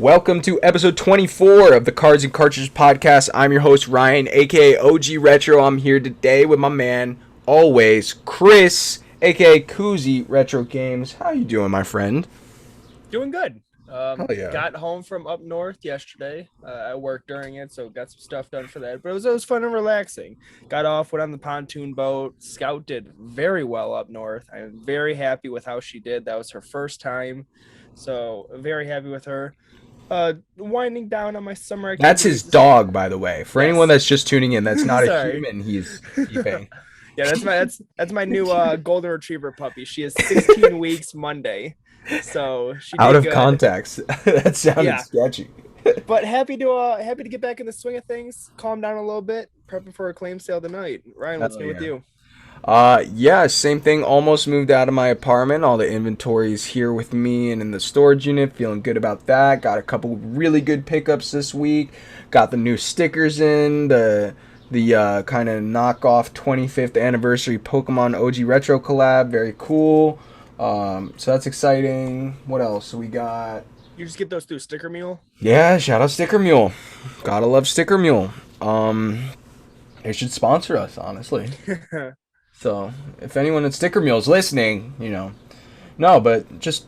Welcome to episode 24 of the Cards and Cartridges podcast. I'm your host, Ryan, aka OG Retro. I'm here today with my man, always, Chris, aka Koozie Retro Games. How you doing, my friend? Doing good. Hell yeah. Got home from up north yesterday. I worked during it, so got some stuff done for that. But it was fun and relaxing. Got off, went on the pontoon boat. Scout did very well up north. I'm very happy with how she did. That was her first time, so very happy with her. Winding down on my summer activities. That's his dog, by the way. For anyone that's just tuning in, that's not a Sorry. human he's keeping. Yeah, that's my new golden retriever puppy. She is 16 weeks Monday. So she did Out of good. context. That sounded sketchy. But happy to get back in the swing of things, calm down a little bit, prepping for a claim sale tonight. Ryan, what's new with you? Same thing. Almost moved out of my apartment. All the inventory is here with me and in the storage unit. Feeling good about that. Got a couple really good pickups this week. Got the new stickers in. The kind of knockoff 25th anniversary Pokémon OG Retro collab. Very cool. So that's exciting. What else we got? You just get those through Sticker Mule? Yeah, shout out Sticker Mule. Gotta love Sticker Mule. They should sponsor us, honestly. So if anyone at Sticker Mule is listening, no, but just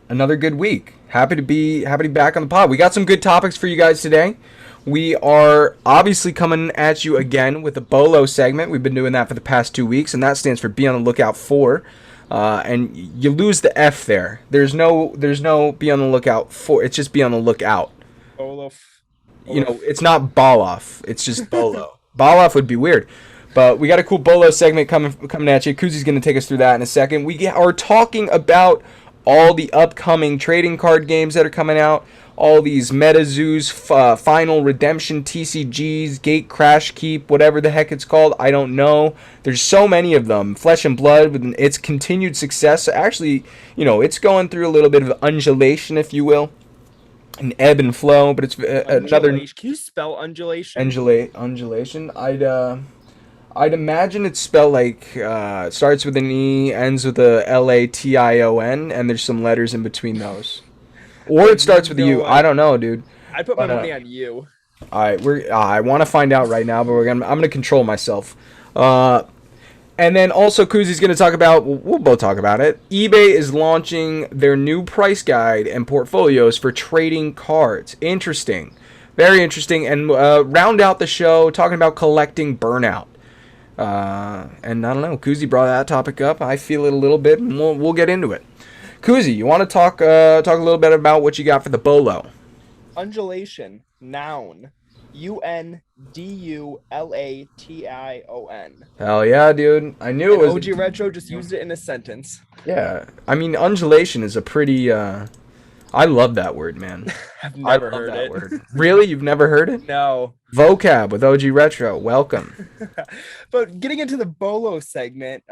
another good week. Happy to be back on the pod. We got some good topics for you guys today. We are obviously coming at you again with a BOLO segment. We've been doing that for the past 2 weeks, and that stands for Be on the Lookout For. And you lose the F there. There's no Be on the Lookout For. It's just Be on the Lookout. BOLO. It's not ball off. It's just BOLO. Ball off would be weird. But we got a cool BOLO segment coming at you. Koozie's going to take us through that in a second. We are talking about all the upcoming trading card games that are coming out. All these MetaZoos, Final Redemption, TCGs, Gate Crash Keep, whatever the heck it's called. I don't know. There's so many of them. Flesh and Blood with its continued success. Actually, it's going through a little bit of undulation, if you will. An ebb and flow, but it's another... Can you spell undulation? Undulation? I'd imagine it's spelled like, starts with an E, ends with a L-A-T-I-O-N, and there's some letters in between those. Or it starts with a U. I don't know, dude. I put my money on you. All right, I want to find out right now, but I'm gonna control myself. And then also Koozie's gonna talk about. We'll both talk about it. eBay is launching their new price guide and portfolios for trading cards. Interesting, very interesting. And round out the show talking about collecting burnout. And I don't know. Koozie brought that topic up. I feel it a little bit, and we'll get into it. Koozie, you want to talk a little bit about what you got for the BOLO? Undulation, noun, UNDULATION. Hell yeah, dude! I knew it was. OG Retro just used it in a sentence. Yeah, I mean, undulation is a pretty. I love that word, man. I've never heard it. Word. Really, you've never heard it? No. Vocab with OG Retro. Welcome. But getting into the BOLO segment,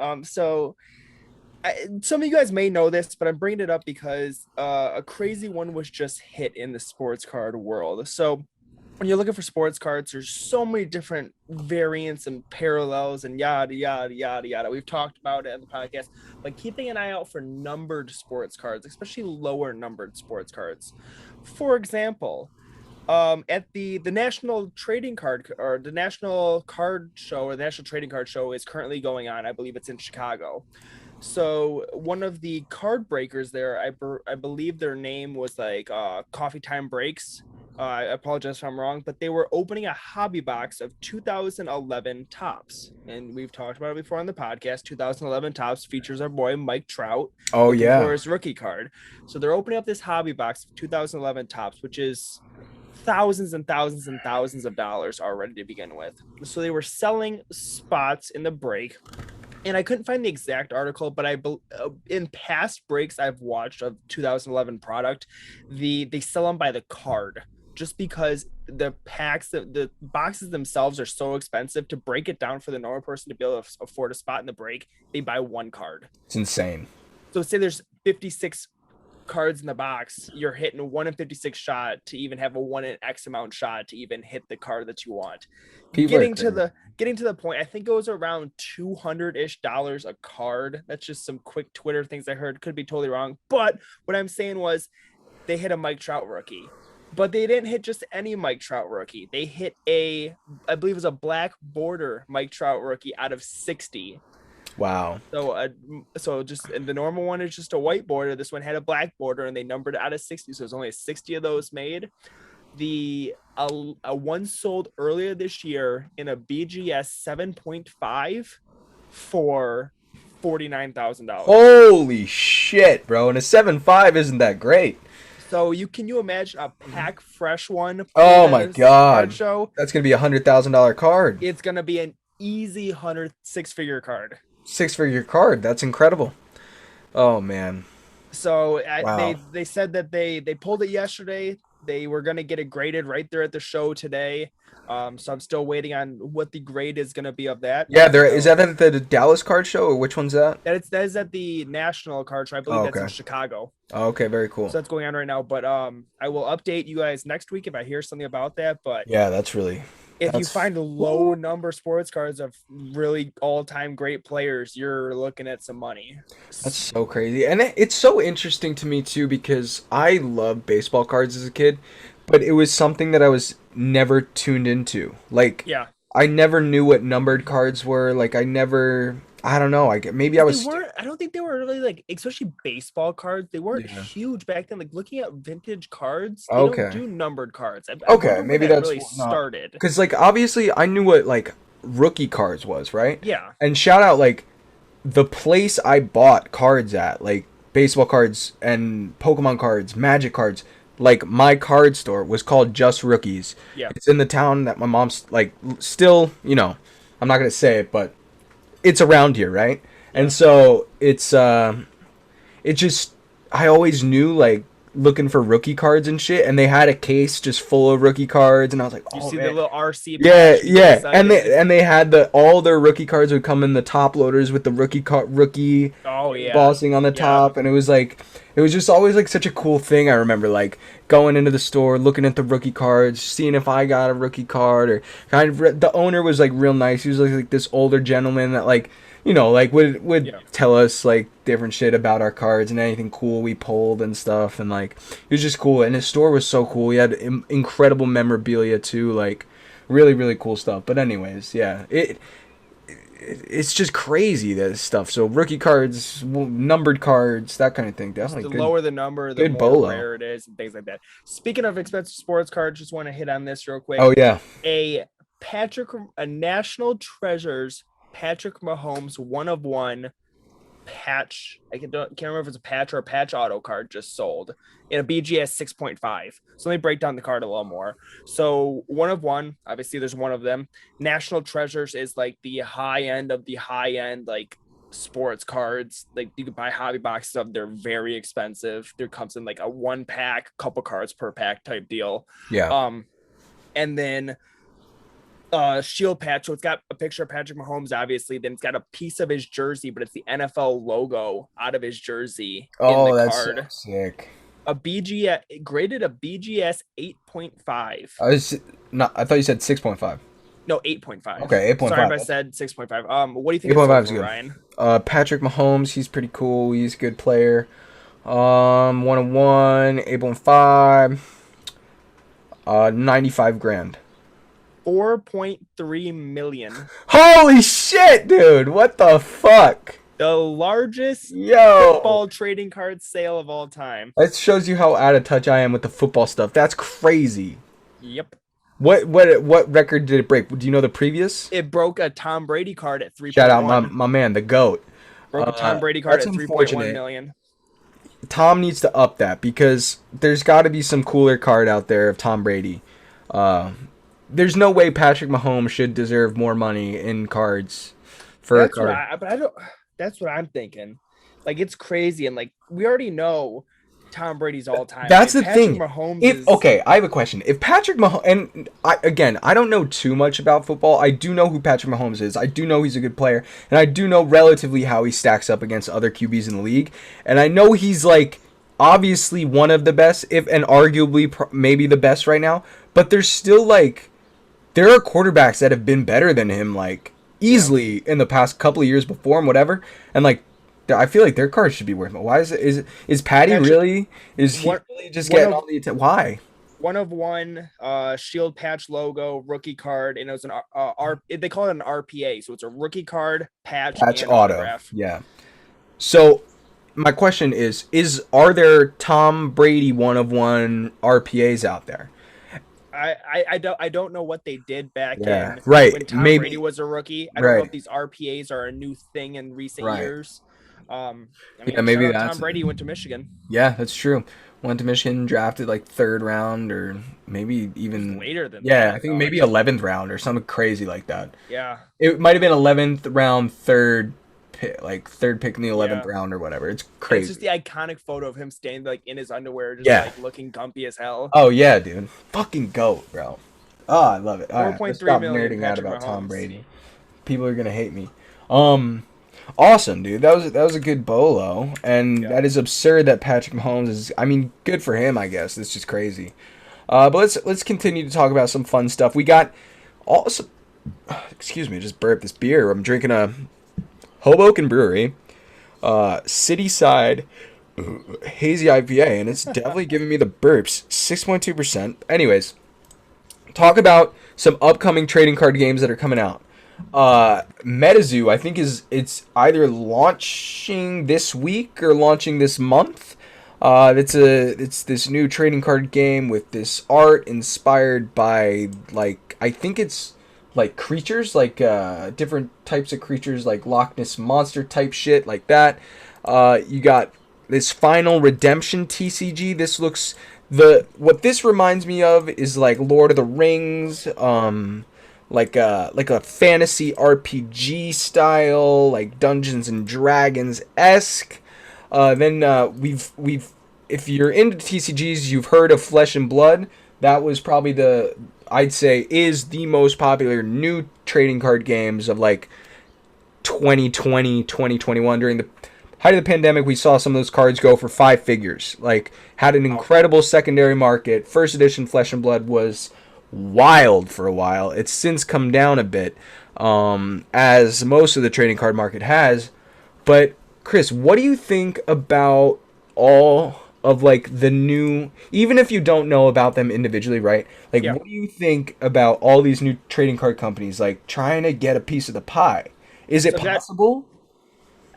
some of you guys may know this, but I'm bringing it up because a crazy one was just hit in the sports card world. So when you're looking for sports cards, there's so many different variants and parallels and yada, yada, yada, yada. We've talked about it in the podcast, but keeping an eye out for numbered sports cards, especially lower numbered sports cards. For example, at the National Trading Card or the National Card Show or the National Trading Card Show is currently going on. I believe it's in Chicago. So one of the card breakers there, I believe their name was like Coffee Time Breaks. I apologize if I'm wrong, but they were opening a hobby box of 2011 Topps. And we've talked about it before on the podcast. 2011 Topps features our boy Mike Trout. Oh, yeah. For his rookie card. So they're opening up this hobby box of 2011 Topps, which is thousands and thousands and thousands of dollars already to begin with. So they were selling spots in the break. And I couldn't find the exact article, but in past breaks I've watched of 2011 product, they sell them by the card. Just because the boxes themselves are so expensive, to break it down for the normal person to be able to afford a spot in the break, they buy one card. It's insane. So say there's 56 cards in the box, you're hitting a 1 in 56 shot to even have a 1 in X amount shot to even hit the card that you want. Getting to the point, I think it was around $200-ish a card. That's just some quick Twitter things I heard. Could be totally wrong. But what I'm saying was, they hit a Mike Trout rookie. But they didn't hit just any Mike Trout rookie. They hit I believe it was a black border Mike Trout rookie out of 60. Wow. So just and the normal one is just a white border. This one had a black border, and they numbered it out of 60. So there's only 60 of those made. The one sold earlier this year in a BGS 7.5 for $49,000. Holy shit, bro! And a 7.5 isn't that great. So can you imagine a pack fresh one? Oh my god, show. That's gonna be $100,000 card. It's gonna be an easy 6-figure card. 6-figure card. That's incredible. Oh man. So Wow. they said that they pulled it yesterday. They were gonna get it graded right there at the show today. So I'm still waiting on what the grade is gonna be of that. Yeah, is that at the Dallas card show, or which one's that? That is at the National Card Show. I believe that's in Chicago. Oh, okay, very cool. So that's going on right now. But I will update you guys next week if I hear something about that. But yeah, that's really. If you find low number sports cards of really all-time great players, you're looking at some money. That's so crazy. And it's so interesting to me too, because I loved baseball cards as a kid, but it was something that I was never tuned into. Like, yeah, I never knew what numbered cards were. Like, I don't know. Maybe I was. I don't think they were really like, especially baseball cards. They weren't huge back then. Like looking at vintage cards, they don't do numbered cards. Okay, maybe that's really started. Because like obviously I knew what like rookie cards was, right? Yeah. And shout out like the place I bought cards at, like baseball cards and Pokemon cards, Magic cards. Like my card store was called Just Rookies. Yeah. It's in the town that my mom's like still, I'm not gonna say it, but it's around here, right? Yeah. And so it just, I always knew like looking for rookie cards and shit, and they had a case just full of rookie cards, and I was like, oh, you see man. the little RC yeah, and they had all their rookie cards would come in the top loaders with the rookie embossing on the top, and it was just always like such a cool thing. I remember like going into the store, looking at the rookie cards, seeing if I got a rookie card, or kind of the owner was like real nice. He was like this older gentleman that like would tell us like different shit about our cards and anything cool we pulled and stuff, and like it was just cool. And his store was so cool. He had incredible memorabilia too, like really really cool stuff. But anyways, yeah, it's just crazy, this stuff. So rookie cards, numbered cards, that kind of thing. Definitely the lower the number, the more rare it is, and things like that. Speaking of expensive sports cards, just want to hit on this real quick. Oh yeah, a National Treasures Patrick Mahomes 1/1 patch. Can't remember if it's a patch or a patch auto card just sold in a BGS 6.5. So let me break down the card a little more. So 1/1, obviously there's one of them. National Treasures is like the high end of the high end, like sports cards. Like you can buy hobby boxes of, they're very expensive. There comes in like a 1-pack, couple cards per pack type deal. Yeah. And then shield patch. So it's got a picture of Patrick Mahomes, obviously. Then it's got a piece of his jersey, but it's the NFL logo out of his jersey. Oh, in the that's card. So sick. A BGS graded a BGS 8.5. I thought you said 6.5. No, 8.5. Okay, 8.5. Sorry if I said 6.5. What do you think? 8.5 is good. Ryan? Patrick Mahomes, he's pretty cool. He's a good player. 1/1, 8.5. 95 grand. 4.3 million. Holy shit, dude! What the fuck? The largest football trading card sale of all time. That shows you how out of touch I am with the football stuff. That's crazy. Yep. What record did it break? Do you know the previous? It broke a Tom Brady card at 3.1. Shout out my man, the GOAT. Broke a Tom Brady card at 3.1 million. Tom needs to up that, because there's got to be some cooler card out there of Tom Brady. There's no way Patrick Mahomes should deserve more money in cards for a card. That's what I'm thinking. Like, it's crazy, and like we already know Tom Brady's all time. That's the thing. Okay, I have a question. If Patrick Mahomes, and I don't know too much about football. I do know who Patrick Mahomes is. I do know he's a good player, and I do know relatively how he stacks up against other QBs in the league. And I know he's like obviously one of the best, if and arguably maybe the best right now. But there's still like, there are quarterbacks that have been better than him, like easily in the past couple of years before him, whatever. And like, I feel like their cards should be worth more. Why is Patty Patch really is he one really just one getting of all the attention? Why? one of one shield patch logo rookie card, and it was an they call it an RPA, so it's a rookie card patch Patch and auto. autograph. Yeah. So my question is are there Tom Brady one of one RPAs out there? I don't know what they did back Yeah. in when Right. Tom Brady Maybe. was a rookie. I don't know if Right. these RPAs are a new thing in recent Right. years. I Yeah. mean, shout Maybe out that's Tom it. Brady, went to Michigan. Yeah, that's true. Went to Michigan, drafted like third round or maybe It was even later than yeah, I that. think maybe 11th round or something crazy like that. Yeah, It might have been 11th round, third pick, like third pick in the 11th yeah. round or whatever. It's And it's just crazy. the iconic photo of him standing like in his underwear, just Yeah. like looking gumpy as hell. Oh yeah, dude. Fucking goat, bro. Oh, I love it. All Four right, point let's three stop million, nerding out Patrick about Tom Mahomes. Brady. People are gonna hate me. Um, awesome, dude. That was a good bolo, and Yeah. that is absurd that Patrick Mahomes is. I mean, good for him, I guess. It's just crazy. But let's continue to talk about some fun stuff. We got also. Excuse me, just burped this beer. I'm drinking a Hoboken Brewery, City Side Hazy IPA, and it's definitely giving me the burps. 6.2%. Anyways, talk about some upcoming trading card games that are coming out. MetaZoo, I think it's either launching this week or launching this month. It's this new trading card game with this art inspired by like I think it's like creatures like different types of creatures like Loch Ness monster type shit like that. You got this Final Redemption TCG. This looks the what this reminds me of is like Lord of the Rings, like a fantasy RPG style, like Dungeons and Dragons esque. Then we've if you're into TCGs, you've heard of Flesh and Blood. That was probably the I'd say is the most popular new trading card games of like 2020 2021 during the height of the pandemic. We saw some of those cards go for five figures, like had an Oh, incredible secondary market. First edition Flesh and Blood was wild for a while. It's since come down a bit, as most of the trading card market has. But Chris, what do you think about all of like the new, even if you don't know about them individually, right? Like yeah. what do you think about all these new trading card companies like trying to get a piece of the pie? Is it So possible?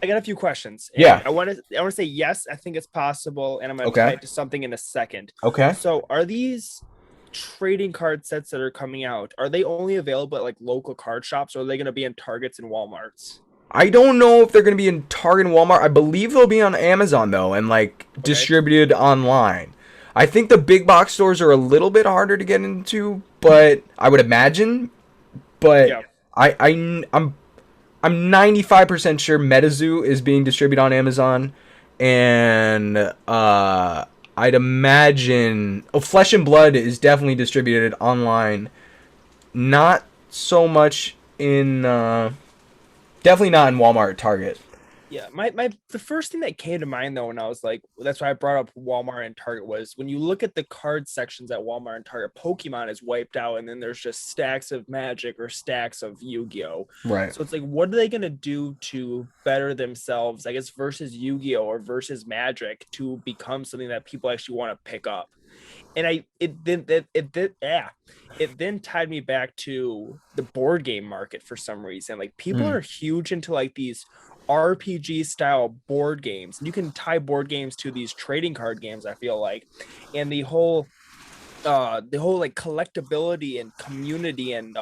I got a few questions, and Yeah. I want to say yes, I think it's possible, and I'm going to tie Okay. it to something in a second. Okay. So, are these trading card sets that are coming out? Are they only available at like local card shops, or are they going to be in Targets and WalMarts? I don't know if they're going to be in Target and Walmart. I believe they'll be on Amazon though and like Okay. distributed online. I think the big box stores are a little bit harder to get into, but I would imagine. But Yeah. I'm 95% sure MetaZoo is being distributed on Amazon, and I'd imagine Flesh and Blood is definitely distributed online. Not so much in definitely not in Walmart or Target. Yeah, my the first thing that came to mind though when I was like, that's why I brought up Walmart and Target, was when you look at the card sections at Walmart and Target, Pokemon is wiped out, and then there's just stacks of Magic or stacks of Yu-Gi-Oh. Right. So it's like, what are they gonna do to better themselves, I guess, versus Yu-Gi-Oh or versus Magic to become something that people actually want to pick up? And it then tied me back to the board game market for some reason. Like people Mm. are huge into like these RPG style board games. And you can tie board games to these trading card games, I feel like. And the whole like collectability and community and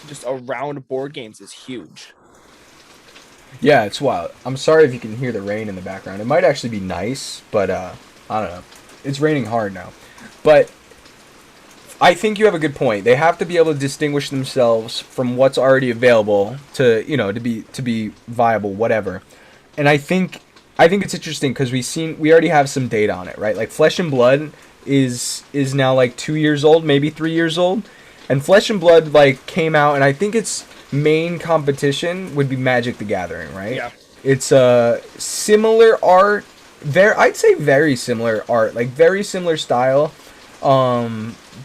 just around board games is huge. Yeah, it's wild. I'm sorry if you can hear the rain in the background. It might actually be nice, but I don't know. It's raining hard now. But I think you have a good point. They have to be able to distinguish themselves from what's already available to, to be viable, whatever. And I think it's interesting because we already have some data on it, right? Like Flesh and Blood is now like 2 years old, maybe 3 years old, and Flesh and Blood like came out, and I think its main competition would be Magic the Gathering, right? Yeah. It's a similar art, I'd say very similar art, like very similar style,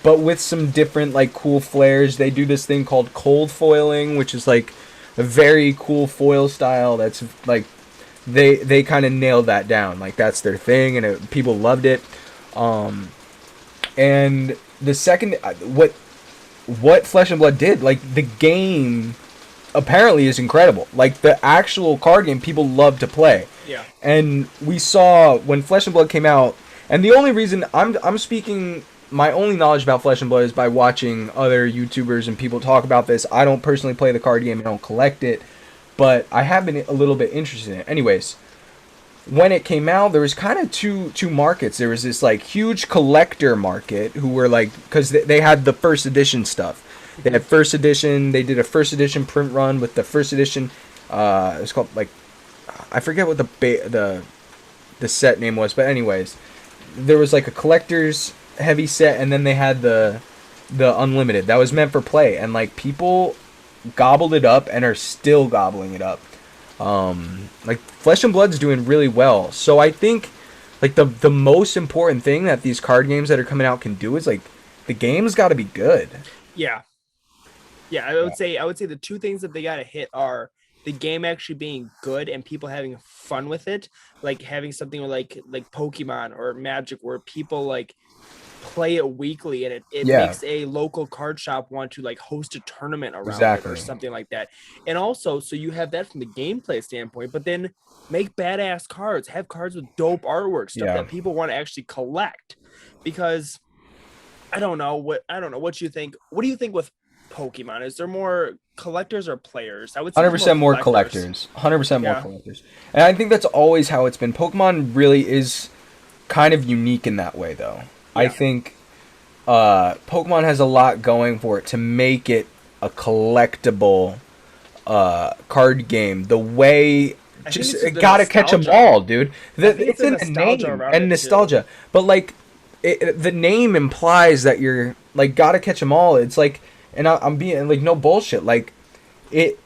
but with some different like cool flares. They do this thing called cold foiling, which is like a very cool foil style that's like they kind of nailed that down. Like that's their thing, and people loved it. Um, and the second, what Flesh and Blood did, like the game apparently is incredible. Like the actual card game, people love to play. Yeah. And we saw when Flesh and Blood came out, and the only reason I'm speaking, my only knowledge about Flesh and Blood is by watching other YouTubers and people talk about this. I don't personally play the card game, I don't collect it, but I have been a little bit interested in it. Anyways, when it came out, there was kind of two markets. There was this like huge collector market who were like, because they had the first edition stuff. They had first edition. They did a first edition print run with the first edition. It was called like, I forget what the set name was, but anyways, there was like a collector's heavy set, and then they had the unlimited that was meant for play, and like people gobbled it up and are still gobbling it up. Like Flesh and Blood's doing really well. So I think like the most important thing that these card games that are coming out can do is like the game's got to be good. Yeah. Yeah, I would say the two things that they got to hit are the game actually being good and people having fun with it, like having something like Pokemon or Magic where people like play it weekly, and it Yeah, makes a local card shop want to like host a tournament around it or exactly. something like that. And also, so you have that from the gameplay standpoint, but then make badass cards, have cards with dope artwork, stuff Yeah. that people want to actually collect. Because I don't know what you think. What do you think with Pokemon? Is there more collectors or players? I would say there's more 100% more collectors. collectors. 100% more Yeah. collectors. And I think that's always how it's been. Pokemon really is kind of unique in that way, though. I Yeah. think Pokemon has a lot going for it to make it a collectible card game. The way I think just it's the gotta catch them nostalgia. all, dude. I think it's It's the in the nostalgia name around and it too. nostalgia, but like the name implies that you're like gotta catch them all. It's like, and I'm being like no bullshit. Like it,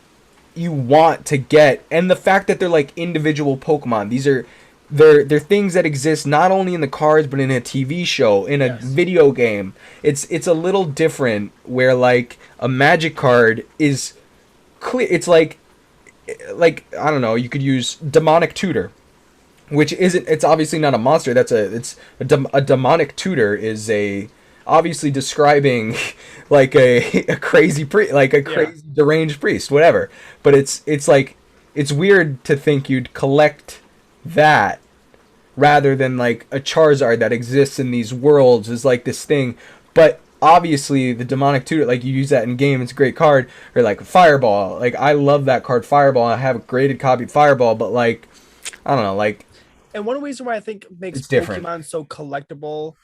you want to get, and the fact that they're like individual Pokemon. These are they're things that exist not only in the cards but in a TV show, in a Yes. video game. It's a little different where like a Magic card is clear. It's like I don't know. You could use Demonic Tutor, which isn't. It's obviously not a monster. A demonic tutor is a obviously describing like a crazy like a Yeah. crazy deranged priest, whatever. But it's like it's weird to think you'd collect that rather than like a Charizard that exists in these worlds is like this thing. But obviously the demonic tutor, like you use that in game, it's a great card. Or like Fireball, like I love that card Fireball. I have a graded copy of Fireball, but like I don't know, like And one reason why I think makes it's different. Pokemon so collectible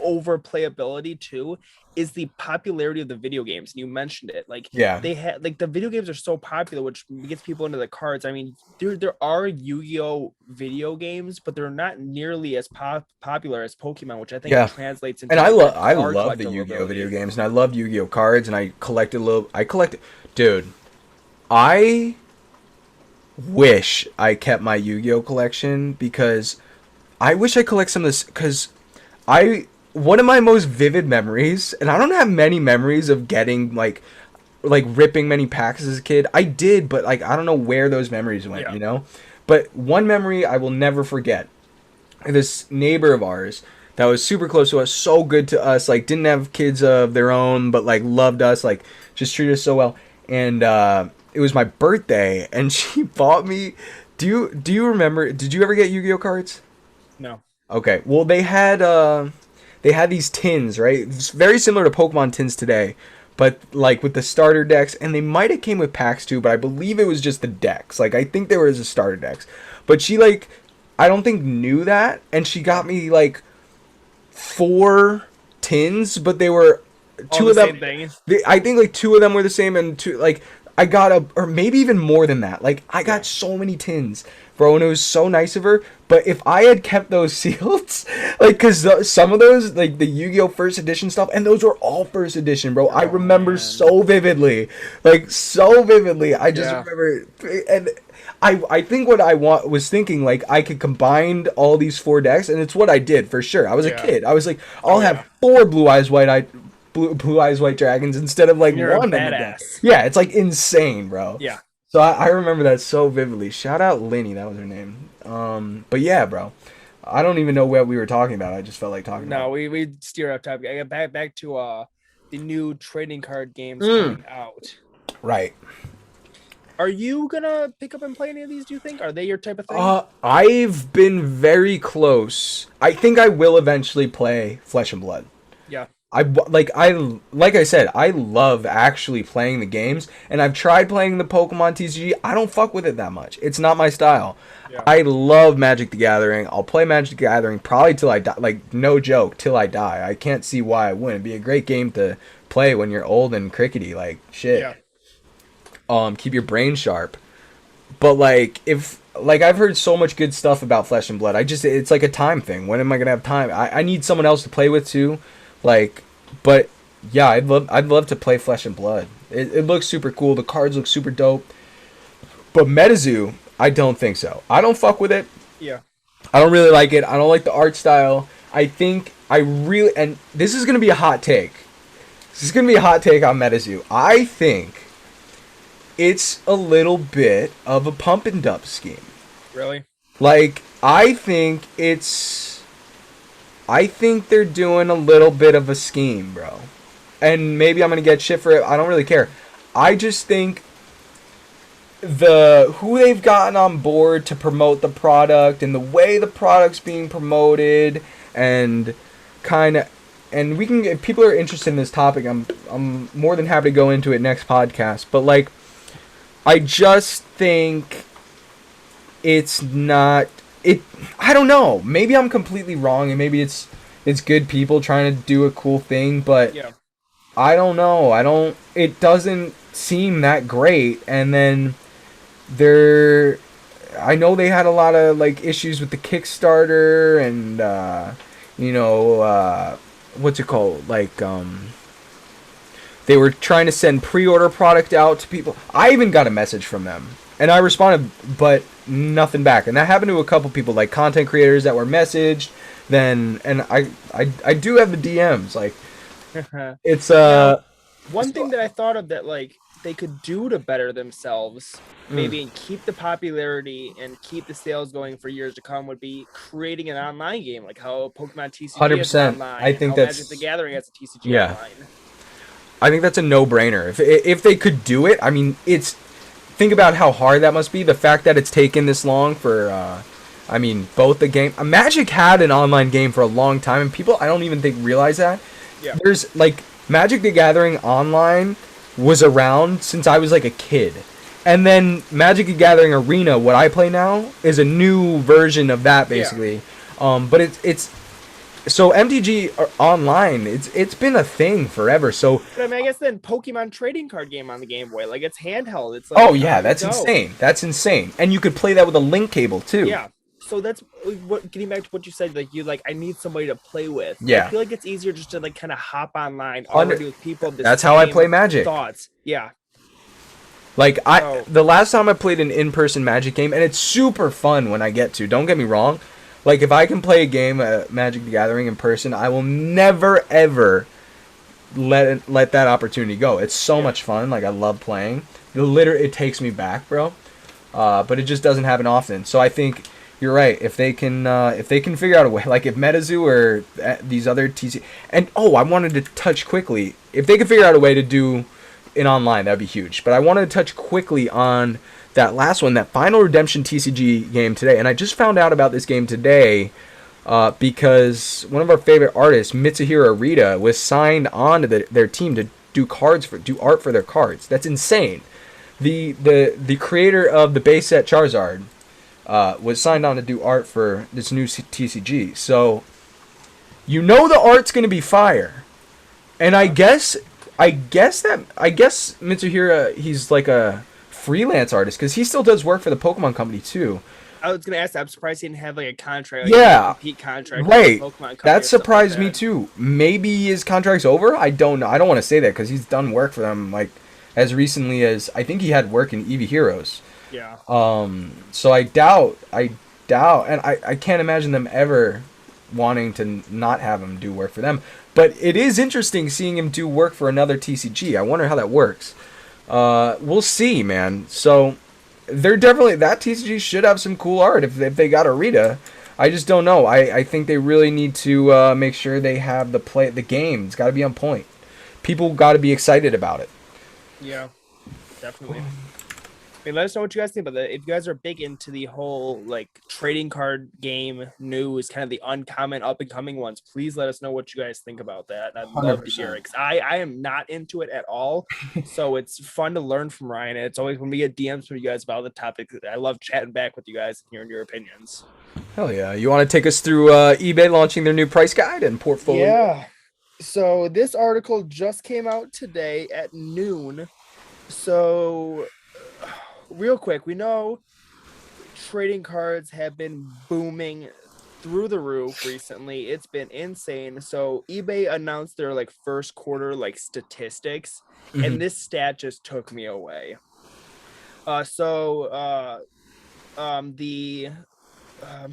over playability too is the popularity of the video games. And you mentioned it. Like Yeah. they had like the video games are so popular, which gets people into the cards. I mean, there are Yu-Gi-Oh video games, but they're not nearly as popular as Pokemon, which I think Yeah. translates And into like that I card love the Yu-Gi-Oh video collectibility. games, and I love Yu-Gi-Oh cards, and I collected, dude. I wish I kept my Yu-Gi-Oh collection because I wish I collect some of this because I one of my most vivid memories, and I don't have many memories of getting like ripping many packs as a kid. I did, but like I don't know where those memories went, Yeah. you know? But one memory I will never forget. This neighbor of ours that was super close to us, so good to us, like didn't have kids of their own, but like loved us, like just treated us so well. And it was my birthday, and she bought me. Do you remember? Did you ever get Yu-Gi-Oh cards? No. Okay, well they had these tins, right? It's very similar to Pokemon tins today, but like with the starter decks, and they might have came with packs too, but I believe it was just the decks. Like I think there was a starter decks, but she like I don't think knew that, and she got me like four tins, but they were All two the of them. same thing. I think like two of them were the same, and two like I got a or maybe even more than that. Like I got Yeah. so many tins, bro, and it was so nice of her. But if I had kept those sealed, like because some of those like the Yu-Gi-Oh first edition stuff, and those were all first edition, bro. I Oh remember man. so vividly, like so vividly. I just Yeah. remember and. I think what I was thinking like I could combine all these four decks, and it's what I did for sure. I was a Yeah. kid. I was like, I'll Oh have yeah. four blue eyes white dragons instead of like You're a one in the deck. badass. Yeah, it's like insane, bro. Yeah. So I remember that so vividly. Shout out Linny, that was her name. But yeah, bro, I don't even know what we were talking about. I just felt like talking about No, it. we steer off topic. I got back to the new trading card games Mm. coming out. Right. Are you gonna pick up and play any of these? Do you think are they your type of thing? I've been very close. I think I will eventually play Flesh and Blood. Yeah, Like I said, I love actually playing the games, and I've tried playing the Pokemon TCG. I don't fuck with it that much. It's not my style. yeah, I love Magic the Gathering. I'll play Magic the Gathering probably till I die. Like no joke, till I die. I can't see why I wouldn't. It'd be a great game to play when you're old and crickety. Like shit. yeah. Keep your brain sharp. But like if like I've heard so much good stuff about Flesh and Blood. It's like a time thing. When am I gonna have time? I need someone else to play with too. Like, but yeah, I'd love to play Flesh and Blood. It looks super cool. The cards look super dope. But Metazoo, I don't think so. I don't fuck with it. Yeah. I don't really like it. I don't like the art style. I think I really and this is gonna be a hot take. This is gonna be a hot take on Metazoo. I think it's a little bit of a pump and dump scheme. Really? Like, I think they're doing a little bit of a scheme, bro. And maybe I'm gonna get shit for it. I don't really care. I just think the who they've gotten on board to promote the product and the way the product's being promoted and kind of and we can if people are interested in this topic, I'm more than happy to go into it next podcast. But like I just think it's not it I don't know. Maybe I'm completely wrong and maybe it's good people trying to do a cool thing, but Yeah. I don't know. It doesn't seem that great and then they're I know they had a lot of like issues with the Kickstarter and what's it called? They were trying to send pre-order product out to people. I even got a message from them, and I responded, but nothing back. And that happened to a couple people, like content creators that were messaged. Then, and I do have the DMs. Like, it's Now, one thing that I thought of that like they could do to better themselves, maybe and keep the popularity and keep the sales going for years to come would be creating an online game, like how Pokemon TCG is 100%. online, I think how that's Magic the Gathering has a TCG yeah. online. I think that's a no-brainer. If they could do it, I mean, it's think about how hard that must be. The fact that it's taken this long for, I mean, both the game. Magic had an online game for a long time, and people I don't even think realize that. Yeah. There's like Magic the Gathering online was around since I was like a kid, and then Magic the Gathering Arena, what I play now, is a new version of that basically. But it's so MTG online. It's been a thing forever. So But I mean, I guess then Pokemon trading card game on the Game Boy, like it's handheld. It's like oh yeah, on the that's go. insane. That's insane. And you could play that with a link cable too. Yeah. So that's what getting back to what you said, like you like I need somebody to play with. Yeah. I feel like it's easier just to like kind of hop online Under- already with people of the That's how I same play Magic. thoughts. Yeah. Like So- the last time I played an in-person Magic game, and it's super fun when I get to. Don't get me wrong. Like if I can play a game Magic the Gathering in person, I will never ever let that opportunity go. It's so much fun. Like I love playing. It takes me back, bro. But it just doesn't happen often. So I think you're right. If they can figure out a way, like if Metazoo or these other TC, and I wanted to touch quickly. If they could figure out a way to do it online, that'd be huge. But I wanted to touch quickly on that last one, that Final Redemption TCG game today. And I just found out about this game today because one of our favorite artists, Mitsuhiro Arita, was signed on to their team to do art for their cards. That's insane. The creator of the base set Charizard was signed on to do art for this new TCG. So you know the art's gonna be fire, and I guess Mitsuhiro, he's like a freelance artist because he still does work for the Pokemon company too. I was gonna ask. I'm surprised he didn't have like a contract. Yeah. A compete contract. Right. With the Pokemon company or That something surprised like me that. too. Maybe his contract's over. I don't know. I don't want to say that because he's done work for them like as recently as I think he had work in Eevee Heroes. Yeah. So I doubt, and I can't imagine them ever wanting to not have him do work for them. But it is interesting seeing him do work for another TCG. I wonder how that works. We'll see, man. So they're definitely that TCG should have some cool art if they got a Rita. I just don't know. I think they really need to make sure they have the game. It's got to be on point. People got to be excited about it. Yeah, definitely. I mean, let us know what you guys think about that. If you guys are big into the whole like trading card game news, kind of the uncommon up and coming ones, please let us know what you guys think about that. I'd love to hear it because I am not into it at all. So it's fun to learn from Ryan. It's always when we get DMs from you guys about the topic. I love chatting back with you guys and hearing your opinions. Hell yeah! You want to take us through eBay launching their new price guide and portfolio? Yeah. So this article just came out today at noon. So real quick, we know trading cards have been booming through the roof recently. It's been insane. So eBay announced their like first quarter like statistics, and this stat just took me away. I'm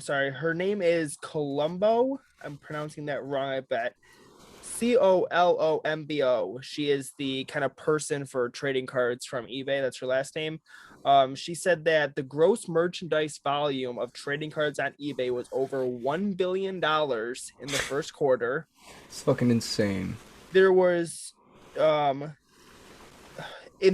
sorry, her name is Colombo. I'm pronouncing that wrong, I bet. Colombo. She is the kind of person for trading cards from eBay. That's her last name. She said that the gross merchandise volume of trading cards on eBay was over $1 billion in the first quarter. It's fucking insane. There was, in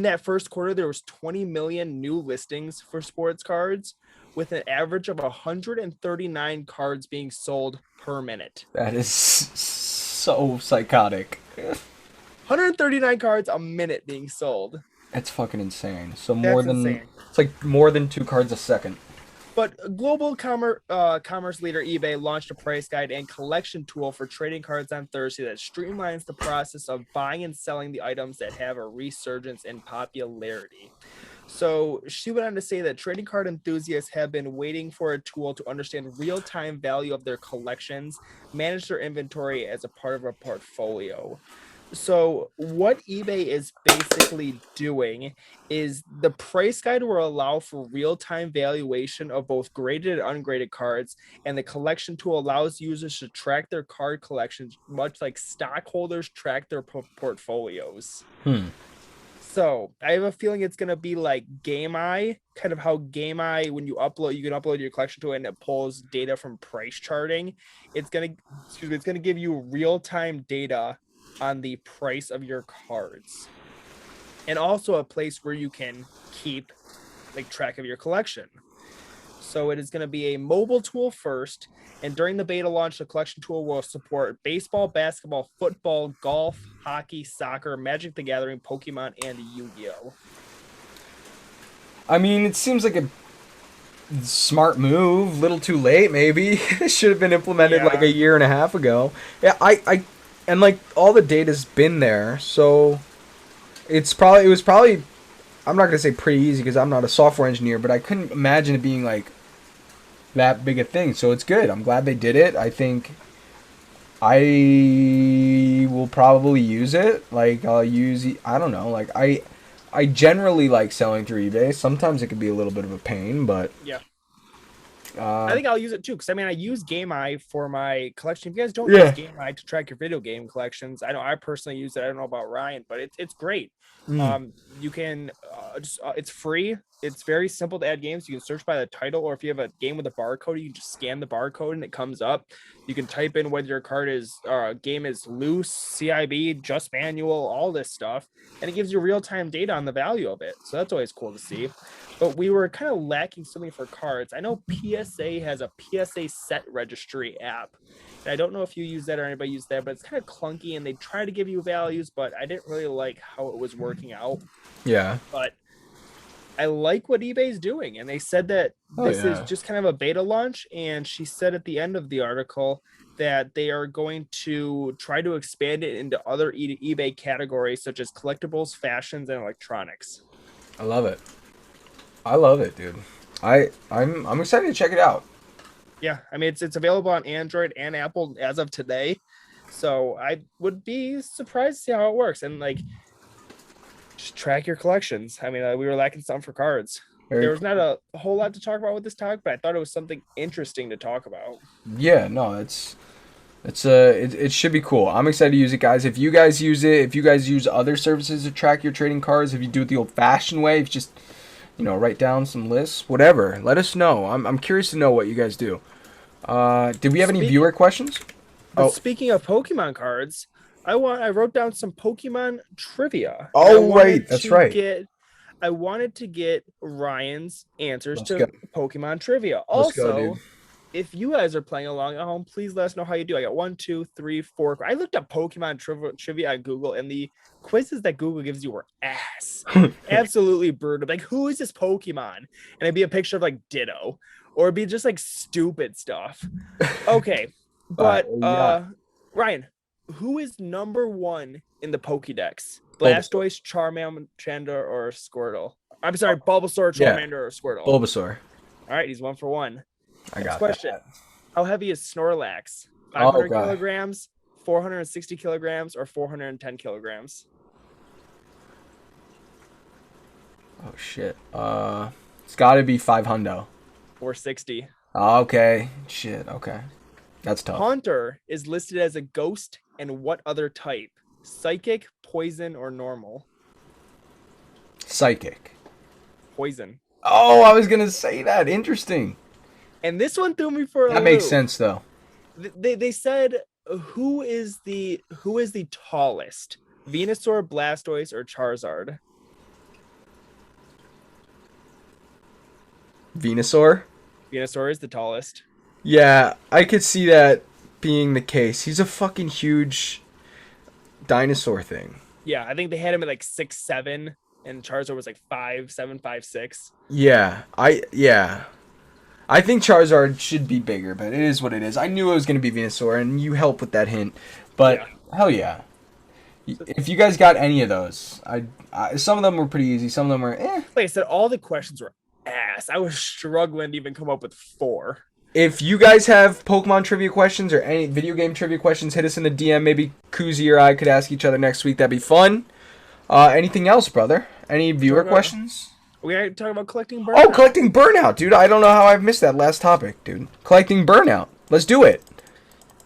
that first quarter, there was 20 million new listings for sports cards, with an average of 139 cards being sold per minute. That is so psychotic. 139 cards a minute being sold. That's fucking insane. So Insane. It's like more than 2 cards a second. But global commerce leader eBay launched a price guide and collection tool for trading cards on Thursday that streamlines the process of buying and selling the items that have a resurgence in popularity. So she went on to say that trading card enthusiasts have been waiting for a tool to understand real-time value of their collections, manage their inventory as a part of a portfolio. So what eBay is basically doing is the price guide will allow for real-time valuation of both graded and ungraded cards, and the collection tool allows users to track their card collections much like stockholders track their portfolios. So I have a feeling it's gonna be like GameEye, kind of how GameEye, when you can upload your collection to it and it pulls data from price charting. It's gonna give you real-time data on the price of your cards, and also a place where you can keep like track of your collection. So it is going to be a mobile tool first, and during the beta launch, the collection tool will support baseball, basketball, football, golf, hockey, soccer, Magic the Gathering, Pokemon, and Yu-Gi-Oh. I mean, it seems like a smart move. Little too late, maybe. It should have been implemented like a year and a half ago. Yeah, and like all the data's been there, so it was probably I'm not gonna say pretty easy because I'm not a software engineer, but I couldn't imagine it being like that big a thing. So it's good. I'm glad they did it. I think I will probably use it. Like I don't know. Like I generally like selling through eBay. Sometimes it can be a little bit of a pain, but yeah. I think I'll use it too, because I mean I use GameEye for my collection. If you guys don't use GameEye to track your video game collections, I know I personally use it. I don't know about Ryan, but it's great. You can it's free. It's very simple to add games. You can search by the title, or if you have a game with a barcode, you can just scan the barcode and it comes up. You can type in whether your game is loose, CIB, just manual, all this stuff, and it gives you real-time data on the value of it. So that's always cool to see. But we were kind of lacking something for cards. I know PSA has a PSA set registry app. And I don't know if you use that or anybody used that, but it's kind of clunky, and they try to give you values, but I didn't really like how it was working out. Yeah. But I like what eBay's doing. And they said that this is just kind of a beta launch. And she said at the end of the article that they are going to try to expand it into other eBay categories, such as collectibles, fashions, and electronics. I love it. I love it, dude. I'm excited to check it out. Yeah, I mean it's available on Android and Apple as of today, so I would be surprised to see how it works, and like just track your collections. I mean, we were lacking something for cards. There was not a whole lot to talk about with this talk, but I thought it was something interesting to talk about. Yeah, no, it should be cool. I'm excited to use it, guys. If you guys use it, if you guys use other services to track your trading cards, if you do it the old-fashioned way, if you just write down some lists, whatever. Let us know. I'm curious to know what you guys do. Did we have any Speak, viewer questions? but Oh, speaking of Pokemon cards, I wrote down some Pokemon trivia, and oh, right. That's right. I wanted to get Ryan's answers Let's go. to Pokemon trivia. Let's go, dude. Also, if you guys are playing along at home, please let us know how you do. I got 1, 2, 3, 4. I looked up Pokemon trivia on Google, and the quizzes that Google gives you were ass. Absolutely brutal. Like, who is this Pokemon? And it'd be a picture of like Ditto, or it'd be just like stupid stuff. Okay, All right, but what do you got? Ryan, who is number one in the Pokédex? Bulbasaur. Blastoise, Charmander, or Squirtle? I'm sorry, Bulbasaur, Yeah, Charmander, or Squirtle. Bulbasaur. All right, he's 1 for 1. I Next got question. that. How heavy is Snorlax? Oh 500 god. kilograms, 460 kilograms, or 410 kilograms? Oh shit. It's got to be 500. 460. Okay. Shit. Okay. That's tough. Haunter is listed as a ghost and what other type? Psychic, poison, or normal? Psychic. Poison. Oh, I was gonna say that. Interesting. And this one threw me for a That makes loop. sense though. They said who is the tallest? Venusaur, Blastoise, or Charizard? Venusaur. Venusaur is the tallest. Yeah, I could see that being the case. He's a fucking huge dinosaur thing. Yeah, I think they had him at like 6'7", and Charizard was like 5'7", 5'6". Yeah. I think Charizard should be bigger, but it is what it is. I knew it was gonna be Venusaur, and you helped with that hint. But Yeah. hell yeah, if you guys got any of those, some of them were pretty easy. Some of them were eh. Like I said, all the questions were ass. I was struggling to even come up with 4. If you guys have Pokemon trivia questions or any video game trivia questions, hit us in the DM. Maybe Kuzi or I could ask each other next week. That'd be fun. Anything else, brother? Any viewer questions? We are talking about collecting burnout. Oh, collecting burnout, dude. I don't know how I've missed that last topic, dude. Collecting burnout. Let's do it.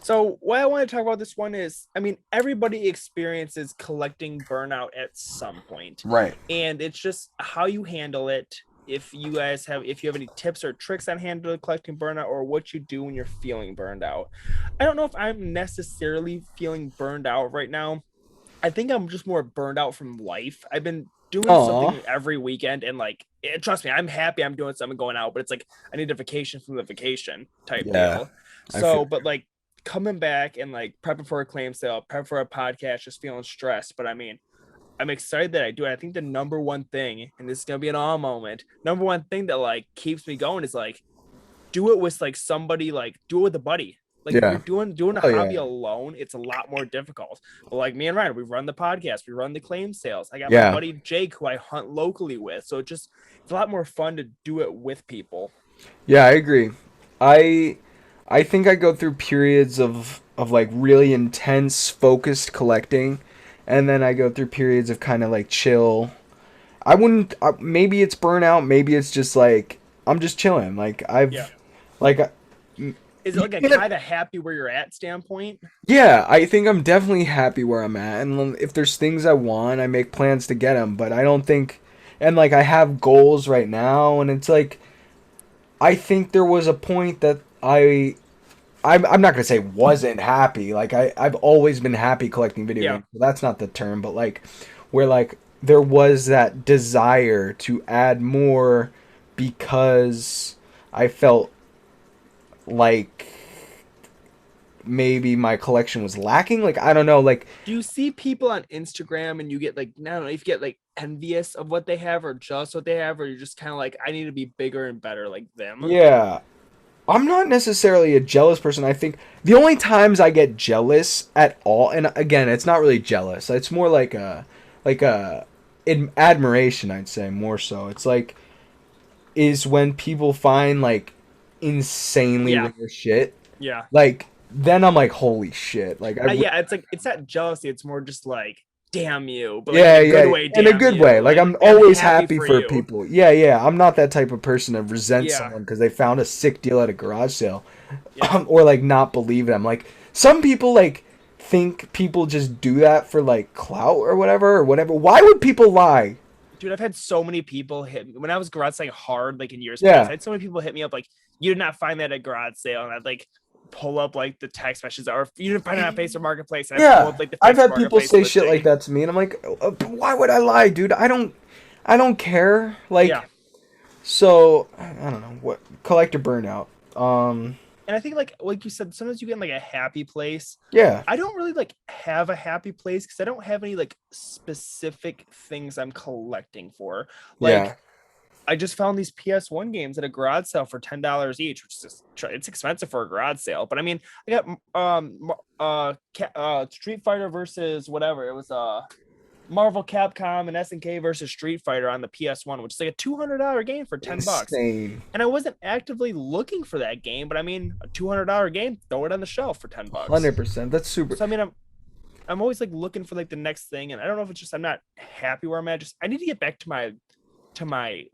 So what I want to talk about this one is, I mean, everybody experiences collecting burnout at some point. Right. And it's just how you handle it. If you have any tips or tricks on handling collecting burnout, or what you do when you're feeling burned out. I don't know if I'm necessarily feeling burned out right now. I think I'm just more burned out from life. I've been doing something every weekend, and like, trust me, I'm happy I'm doing something going out, but it's like I need a vacation from the vacation type deal. So, but like coming back and like prepping for a claim sale, prepping for a podcast, just feeling stressed. But I mean, I'm excited that I do it. I think the number one thing, and this is gonna be an awe moment, number one thing that like keeps me going is like do it with like somebody, like do it with a buddy. Like if you're doing a hobby alone, it's a lot more difficult. But like me and Ryan, we run the podcast, we run the claim sales. I got my buddy Jake, who I hunt locally with. So it's a lot more fun to do it with people. Yeah, I agree. I think I go through periods of like really intense focused collecting, and then I go through periods of kind of like chill. I wouldn't maybe it's burnout, maybe it's just like I'm just chilling. Like like is it like a kind of happy where you're at standpoint? Yeah, I think I'm definitely happy where I'm at, and if there's things I want, I make plans to get them. But I don't think, and like I have goals right now, and it's like I think there was a point that I'm not gonna say wasn't happy. Like I've always been happy collecting video games. So that's not the term, but like where like there was that desire to add more because I felt like maybe my collection was lacking. Like I don't know. Like, do you see people on Instagram and you get like, I don't know, if you get like envious of what they have or just what they have, or you're just kind of like, I need to be bigger and better like them? Yeah. I'm not necessarily a jealous person. I think the only times I get jealous at all, and again, it's not really jealous. It's more like a admiration, I'd say, more so. It's like is when people find like insanely rare shit. Yeah. Like then I'm like, holy shit. Like it's like it's not jealousy, it's more just like, damn you. But like, in a good way, in a good way. Like I'm always happy for people. Yeah. I'm not that type of person to resent someone because they found a sick deal at a garage sale, or like not believe them. Like some people like think people just do that for like clout or whatever. Why would people lie? Dude, I've had so many people hit me when I was garage selling hard, like in years past. Yeah. I had so many people hit me up like, "You did not find that at garage sale," and I'd like pull up like the text messages, or "You didn't find it on Facebook Marketplace," and I pull Yeah. up like the I've Facebook had people Marketplace say shit like listing. that to me, and I'm like, why would I lie, dude? I don't care. Yeah, Like, so I don't know what collector burnout. and I think like you said, sometimes you get in like a happy place. Yeah. I don't really like have a happy place because I don't have any like specific things I'm collecting for. Yeah. Like I just found these PS1 games at a garage sale for $10 each, which is just it's expensive for a garage sale. But I mean, I got Street Fighter versus whatever it was, Marvel Capcom and SNK versus Street Fighter on the PS1, which is like a $200 game for $10. Insane. And I wasn't actively looking for that game, but I mean, a $200 game, throw it on the shelf for $10. 100%. That's super. So I mean, I'm always like looking for like the next thing, and I don't know if it's just I'm not happy where I'm at. Just I need to get back to my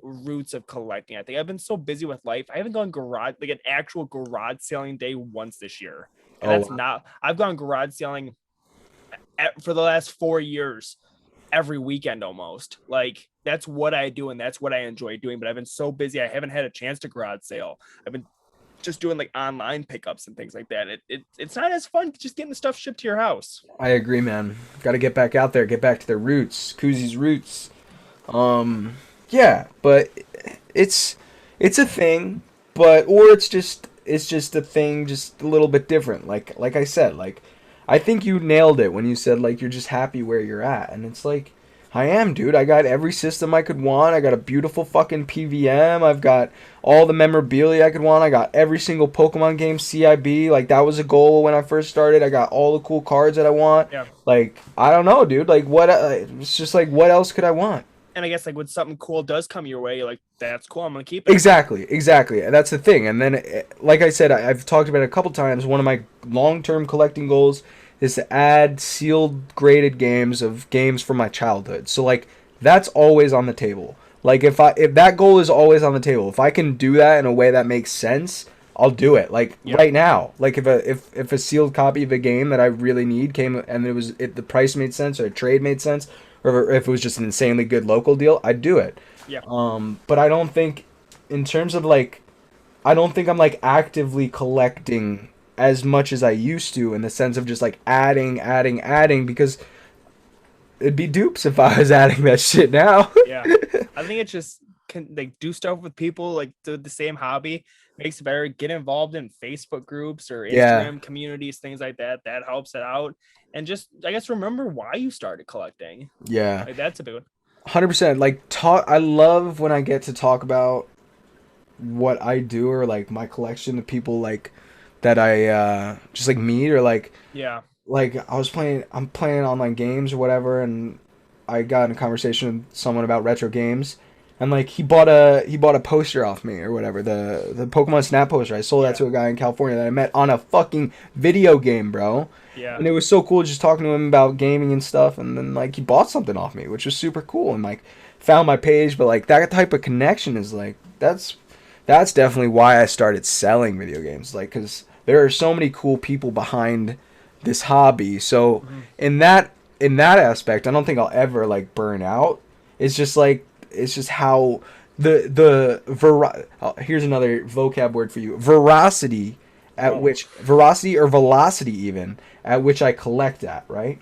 roots of collecting. I think I've been so busy with life. I haven't gone garage like an actual garage selling day once this year. And Oh, that's wow. not I've gone garage selling for the last 4 years every weekend almost. Like that's what I do and that's what I enjoy doing. But I've been so busy I haven't had a chance to garage sale. I've been just doing like online pickups and things like that. It's not as fun just getting the stuff shipped to your house. I agree, man. Got to get back out there, get back to their roots, Koozy's roots. Um, yeah, but it's it's a thing, but or it's just a thing, just a little bit different. Like I said, like I think you nailed it when you said like you're just happy where you're at, and it's like I am, dude. I got every system I could want. I got a beautiful fucking PVM. I've got all the memorabilia I could want. I got every single Pokemon game CIB. Like that was a goal when I first started. I got all the cool cards that I want. Yeah. Like I don't know, dude. Like what? It's just like what else could I want? And I guess like when something cool does come your way, you're like, that's cool. I'm gonna keep it. Exactly, exactly. That's the thing. And then, like I said, I've talked about it a couple times. One of my long-term collecting goals is to add sealed, graded games of games from my childhood. So like that's always on the table. Like if that goal is always on the table, if I can do that in a way that makes sense, I'll do it. Like Yeah. right now, like if a sealed copy of a game that I really need came and the price made sense or a trade made sense, or if it was just an insanely good local deal, I'd do it. Yeah. But I don't think, in terms of like, I don't think I'm like actively collecting as much as I used to in the sense of just like adding because it'd be dupes if I was adding that shit now. Yeah. I think it just can like do stuff with people like the same hobby makes it better. Get involved in Facebook groups or Yeah, Instagram communities, things like that. That helps it out. And just I guess remember why you started collecting. yeah, Like that's a big one. 100%. Like talk. I love when I get to talk about what I do or like my collection to people like that I just like meet or Yeah. like I'm playing online games or whatever, and I got in a conversation with someone about retro games, and like he bought a poster off me or whatever, the Pokemon Snap poster. I sold that Yeah. to a guy in California that I met on a fucking video game, bro. Yeah. And it was so cool just talking to him about gaming and stuff, and then like he bought something off me, which was super cool, and like found my page. But like that type of connection is like that's definitely why I started selling video games, like because there are so many cool people behind this hobby. So Mhm. in that aspect, I don't think I'll ever like burn out. It's just how here's another vocab word for you: veracity, at Oh. which veracity or velocity even at which I collect at, right?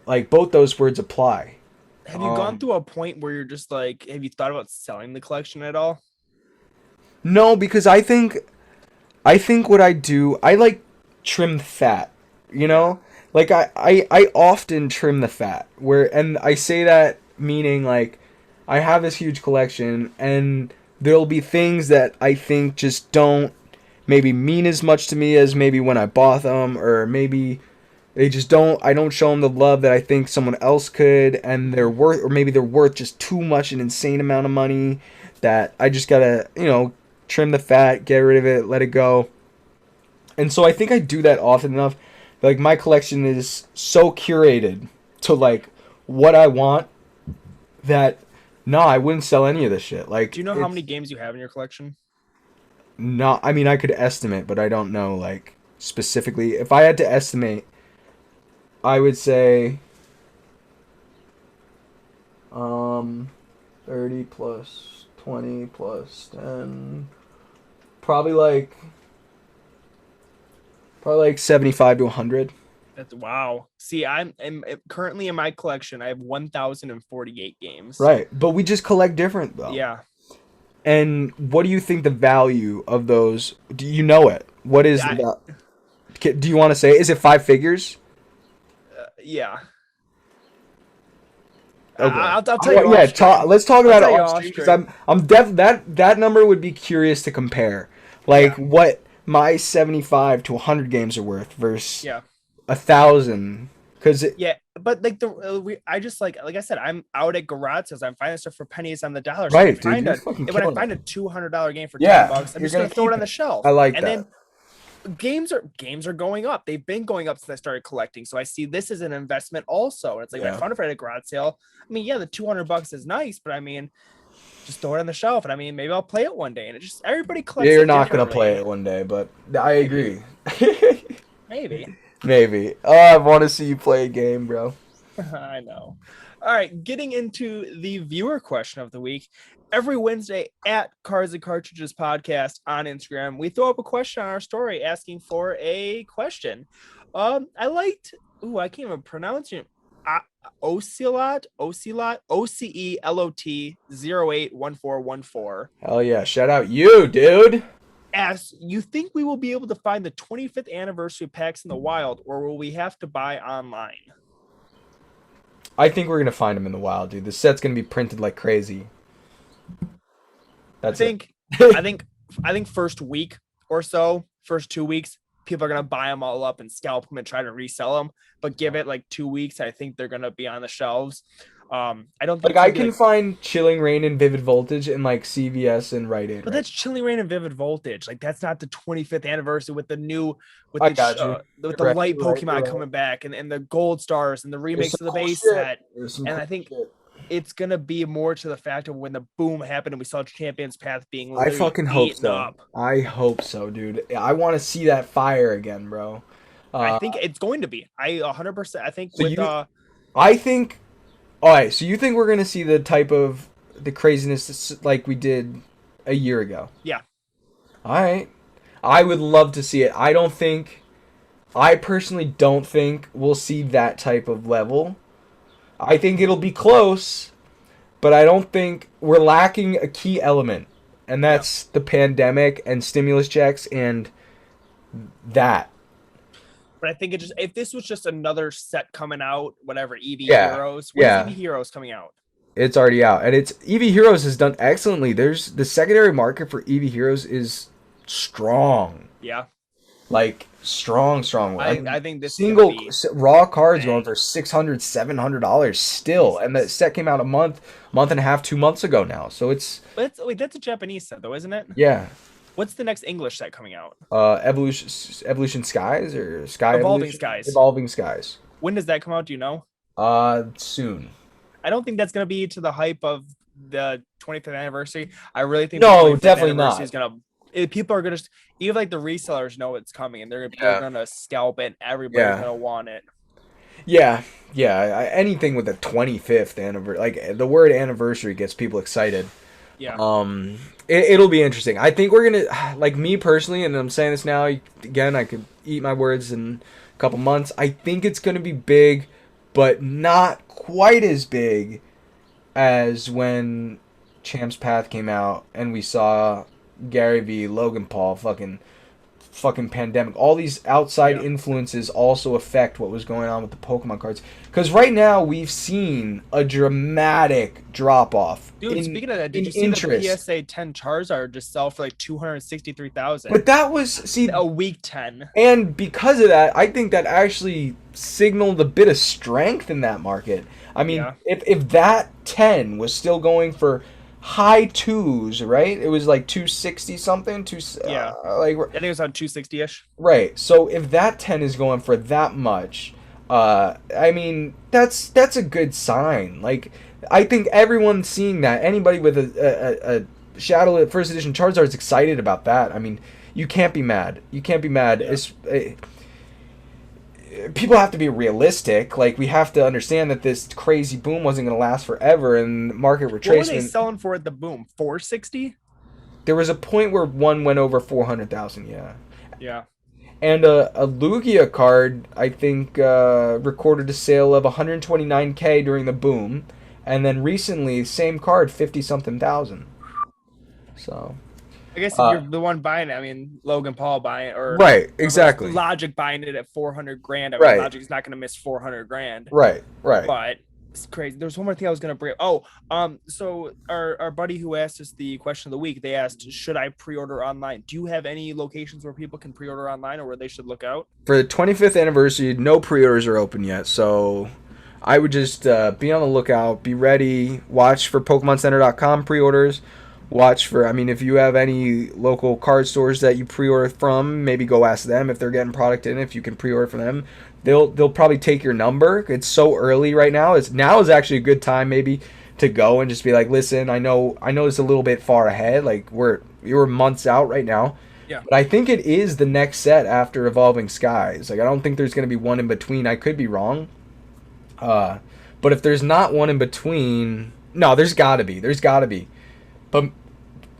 Like both those words apply. Have you gone Um, through a point where you're just like, have you thought about selling the collection at all? no, because I think what I do, I like trim fat, you Yeah. know? Like I often trim the fat. And I say that meaning like I have this huge collection and there'll be things that I think just don't maybe mean as much to me as maybe when I bought them, or maybe they just don't I don't show them the love that I think someone else could, and maybe they're worth just too much, an insane amount of money, that I just got to, trim the fat, get rid of it, let it go. And so I think I do that often enough. Like my collection is so curated to like what I want that no, I wouldn't sell any of this shit. Do Like you know how it's many games you have in your collection? not, I mean I could estimate, but I don't know like specifically. If I had to estimate, I would say um 30 plus 20 plus 10. Probably like probably like 75 to 100. That's wow. See, currently in my collection, I have 1,048 games. Right. But we just collect different though. Yeah. And what do you think the value of those? Do you know it? What is the I, do you want to say? Is it five figures? yeah. Okay. I'll tell you Yeah, off stream. let's talk I'll about it tell you off off stream because stream. I'm that number would be curious to compare. Like Yeah. what my 75 to 100 games are worth versus Yeah. 1,000 cuz Yeah, but like I just like I said, I'm out at garage sales. I'm finding stuff for pennies on the dollar. So right, dude, you're fucking when I killing find it. a $200 game for ten Yeah, bucks, I'm you're just going gonna to throw keep it on the it. I shelf. like And that. then games are going up. They've been going up since I started collecting. So I see this as an investment also. And it's like when I Yeah. found it at a garage sale. I mean, yeah, the $200 is nice, but I mean, just throw it on the shelf. And I mean, maybe I'll play it one day. And it just everybody collects You're it not going to play differently. it one day, but I Maybe, agree. maybe. Maybe. Oh, I want to see you play a game, bro. I know. All right, getting into the viewer question of the week. Every Wednesday at Cards and Cartridges Podcast on Instagram, we throw up a question on our story asking for a question. I liked, I can't even pronounce it. Ocelot, OCELOT 081414. Hell yeah. Shout out you, dude. Asks, you think we will be able to find the 25th anniversary packs in the wild, or will we have to buy online? I think we're going to find them in the wild, dude. The set's going to be printed like crazy. That's I think first week or so, first 2 weeks, people are gonna buy them all up and scalp them and try to resell them. But give it like 2 weeks, I think they're gonna be on the shelves. I don't think like I can find Chilling Reign and Vivid Voltage in like CVS and Rite Aid. but Right? that's Chilling Reign and Vivid Voltage. Like that's not the 25th anniversary with the new I got you. with the You're right, light you're right, Pokemon you're right. coming back and the gold stars and the There's remakes some of the cool base shit. set. There's some And cool I think shit. it's gonna be more to the fact of when the boom happened and we saw Champions Path being I fucking hope eaten so. up. I hope so, dude. I want to see that fire again, bro. I think it's going to be. I 100%. I think So with I think. All right. So you think we're gonna see the type of the craziness like we did a year ago? yeah. All right. I would love to see it. I don't think. I personally don't think we'll see that type of level. I think it'll be close, but I don't think we're lacking a key element, and that's the pandemic and stimulus checks and that. But I think if this was just another set coming out, whatever EV Yeah. Heroes, Yeah. when's EV Heroes coming out? It's already out, and it's EV Heroes has done excellently. There's the secondary market for EV Heroes is strong, Yeah, like strong. I think this single is gonna be raw cards going bang. for $600-$700 still, and the set came out a month and a half, 2 months ago now. So it's Wait, that's a Japanese set though, isn't it? yeah. What's the next English set coming out? Evolution Skies or Sky Evolving Evolution? Skies. Evolving Skies. When does that come out? Do you know? Soon. I don't think that's gonna be to the hype of the 25th anniversary. I really think No, the 25th definitely anniversary not. is gonna. People are gonna even like the resellers know it's coming and they're Yeah. gonna scalp it. Everybody's Yeah. gonna want it. Yeah, anything with the 25th anniversary, like the word anniversary gets people excited. Yeah. It'll be interesting. I think we're gonna, like me personally, and I'm saying this now again. I could eat my words in a couple months. I think it's gonna be big, but not quite as big as when Champs Path came out and we saw Gary V, Logan Paul, fucking pandemic. All these outside influences also affect what was going on with the Pokemon cards. Because right now we've seen a dramatic drop off. Dude, speaking of that, did you see interest. the PSA 10 Charizard just sell for like 263,000? But that was a week 10. and because of that, I think that actually signaled a bit of strength in that market. I mean, if that 10 was still going for high twos, right? It was like 260 something. I think it was on 260-ish. Right. So if that 10 is going for that much, I mean, that's a good sign. Like, I think everyone's seeing that. Anybody with a Shadow First Edition Charizard is excited about that. I mean, you can't be mad. You can't be mad. Yeah. people have to be realistic. Like, we have to understand that this crazy boom wasn't going to last forever, and market What were they retracement. selling for at the boom? 460? There was a point where one went over 400,000. Yeah. Yeah. And a Lugia card, I think, recorded a sale of 129K during the boom, and then recently, same card, 50 something thousand. So, I guess if uh, you're the one buying it, I mean, Logan Paul buying it, or right, exactly, Logic buying it at 400 grand. I mean, right, Logic's not going to miss 400 grand, right, right. but it's crazy. There's one more thing I was going to bring up. Oh, so our buddy who asked us the question of the week, they asked, should I pre-order online? Do you have any locations where people can pre-order online or where they should look out? For the 25th anniversary, no pre-orders are open yet, so I would just be on the lookout, be ready, watch for PokemonCenter.com pre-orders. Watch for, I mean, if you have any local card stores that you pre-order from, maybe go ask them if they're getting product in. If you can pre-order from them, they'll probably take your number. It's so early right now. Now is actually a good time maybe to go and just be like, listen, I know it's a little bit far ahead. Like you're months out right now, Yeah. but I think it is the next set after Evolving Skies. Like, I don't think there's gonna be one in between. I could be wrong, but if there's not one in between, no, there's gotta be. There's gotta be. But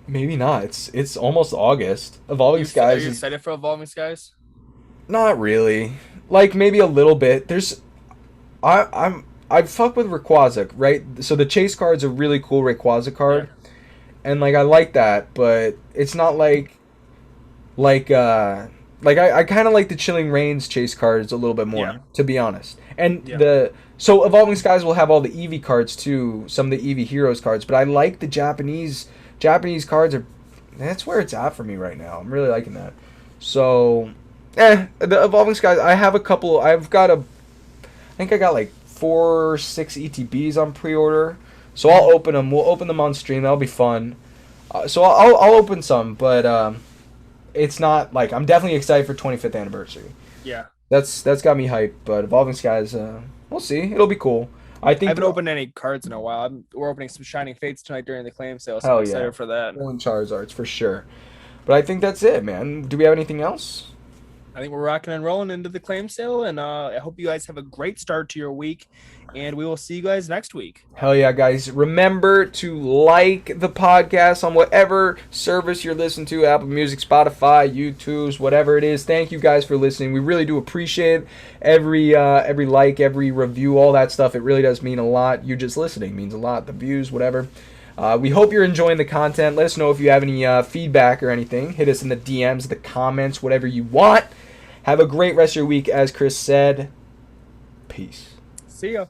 maybe not. It's almost August. Evolving Are Skies you is excited for Evolving Skies? not really. Like, maybe a little bit. I fuck with Rayquaza, right? So the chase card's a really cool Rayquaza card, Yeah. and like I like that, but it's not like I kind of like the Chilling Reigns chase cards a little bit more, Yeah. to be honest. And Yeah. so Evolving Skies will have all the Eevee cards too, some of the Eevee Heroes cards, but I like the Japanese cards are that's where it's at for me right now. I'm really liking that. So, the Evolving Skies, I have a couple. I think I got like 4 or 6 ETBs on pre-order. So I'll open them. We'll open them on stream. That'll be fun. So I'll open some, but it's not like I'm definitely excited for 25th anniversary. Yeah. That's got me hyped. But Evolving Skies, we'll see. It'll be cool. I I think haven't opened any cards in a while. We're opening some Shining Fates tonight during the claim sale, so I'm hell excited yeah, for that. pulling Charizards for sure. But I think that's it, man. Do we have anything else? I think we're rocking and rolling into the claim sale, and I hope you guys have a great start to your week, and we will see you guys next week. Hell yeah, guys. Remember to like the podcast on whatever service you're listening to, Apple Music, Spotify, YouTube's, whatever it is. Thank you guys for listening. We really do appreciate every like, every review, all that stuff. It really does mean a lot. You just listening means a lot. The views, whatever. We hope you're enjoying the content. Let us know if you have any feedback or anything. Hit us in the DMs, the comments, whatever you want. Have a great rest of your week. As Chris said, peace. See ya.